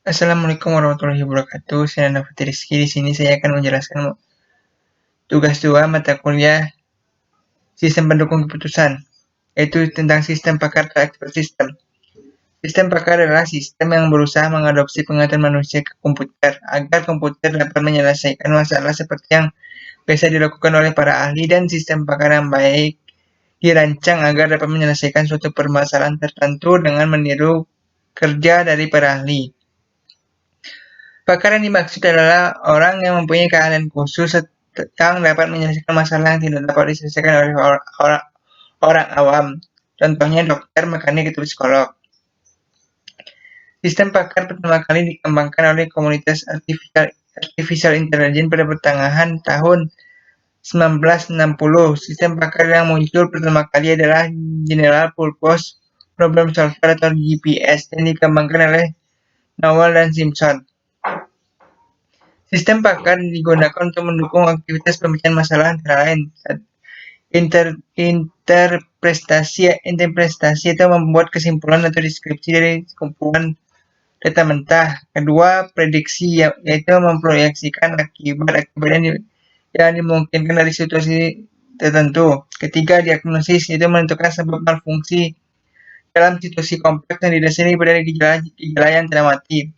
Assalamualaikum warahmatullahi wabarakatuh. Saya Nafati Rizky. Di sini saya akan menjelaskan tugas 2 mata kuliah Sistem Pendukung Keputusan, yaitu tentang sistem pakar atau expert system. Sistem pakar adalah sistem yang berusaha mengadopsi pengetahuan manusia ke komputer agar komputer dapat menyelesaikan masalah seperti yang biasa dilakukan oleh para ahli, dan sistem pakar yang baik dirancang agar dapat menyelesaikan suatu permasalahan tertentu dengan meniru kerja dari para ahli. Pakar yang dimaksud adalah orang yang mempunyai keahlian khusus yang dapat menyelesaikan masalah yang tidak dapat diselesaikan oleh orang awam. Contohnya dokter, mekanik, atau psikolog. Sistem pakar pertama kali dikembangkan oleh komunitas artificial intelligence pada pertengahan tahun 1960. Sistem pakar yang muncul pertama kali adalah General Purpose Problem Solver atau GPS yang dikembangkan oleh Noel dan Simpson. Sistem pakar digunakan untuk mendukung aktivitas pemecahan masalah antara lain interpretasi atau membuat kesimpulan atau deskripsi dari kumpulan data mentah. Kedua, prediksi, yaitu memproyeksikan akibat-akibat yang dimungkinkan dari situasi tertentu. Ketiga, diagnosis, yaitu menentukan sebab malfungsi dalam situasi kompleks yang didasari pada gejala yang tidak mati.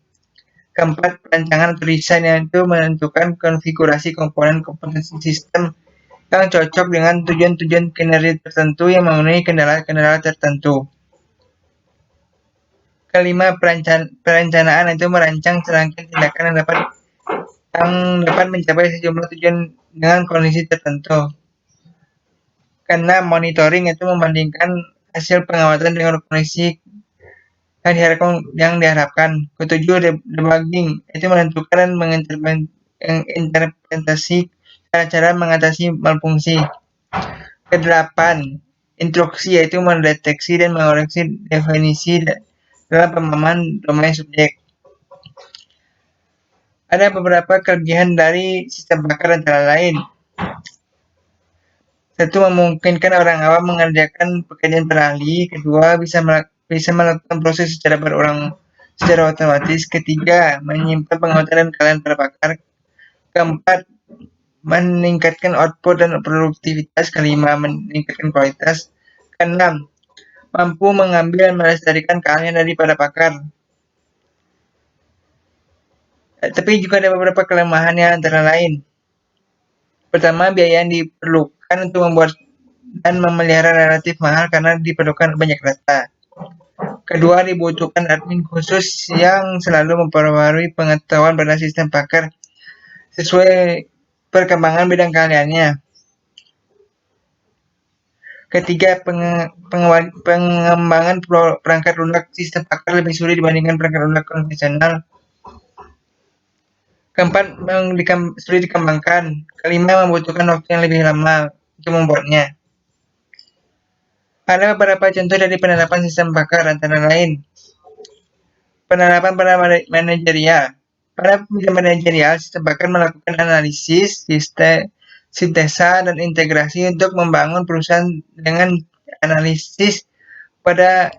Keempat, perancangan atau desain, yaitu menentukan konfigurasi komponen sistem yang cocok dengan tujuan-tujuan kinerja tertentu yang memenuhi kendala-kendala tertentu. Kelima, perencanaan, itu merancang serangkaian tindakan yang dapat mencapai sejumlah tujuan dengan kondisi tertentu. Keenam, monitoring, itu membandingkan hasil pengamatan dengan kondisi yang diharapkan. Ketujuh, debugging, itu menentukan dan menginterpretasi cara-cara mengatasi malfungsi. Kedelapan, instruksi, yaitu mendeteksi dan mengoreksi definisi dalam pemahaman domain subjek. Ada beberapa kelebihan dari sistem pakar antara lain. Satu, memungkinkan orang awam mengerjakan pekerjaan para ahli. Kedua, bisa melakukan proses secara otomatis. Ketiga, menyimpan pengetahuan dan keahlian para pakar. Keempat, meningkatkan output dan produktivitas. Kelima, meningkatkan kualitas. Keenam, mampu mengambil dan melestarikan keahlian dari para pakar. Tapi juga ada beberapa kelemahan yang antara lain. Pertama, biaya yang diperlukan untuk membuat dan memelihara relatif mahal karena diperlukan banyak data. Kedua, dibutuhkan admin khusus yang selalu memperbarui pengetahuan pada sistem pakar sesuai perkembangan bidang keahliannya. Ketiga, pengembangan perangkat lunak sistem pakar lebih sulit dibandingkan perangkat lunak konvensional. Keempat, sulit dikembangkan. Kelima, membutuhkan waktu yang lebih lama untuk membuatnya. Ada beberapa contoh dari penerapan sistem pakar, antara lain penerapan pada manajerial. Pada bidang manajerial, sistem pakar melakukan analisis, sintesa, dan integrasi untuk membangun perusahaan dengan analisis pada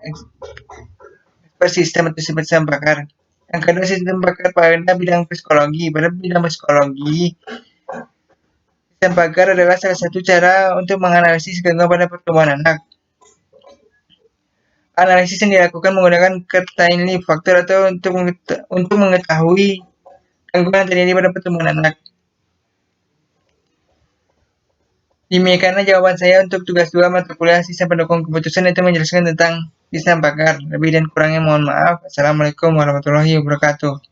sistem atau sistem pakar. Yang kedua, sistem pakar pada bidang psikologi. Pada bidang psikologi, sistem pakar adalah salah satu cara untuk menganalisis gangguan pada pertumbuhan anak. Analisis yang dilakukan menggunakan Kertainli faktor atau untuk mengetahui gangguan yang terjadi pada pertumbuhan anak. Demikianlah jawaban saya untuk tugas 2 mata kuliah sistem pendukung keputusan, itu menjelaskan tentang sistem pakar. Lebih dan kurangnya mohon maaf. Assalamualaikum warahmatullahi wabarakatuh.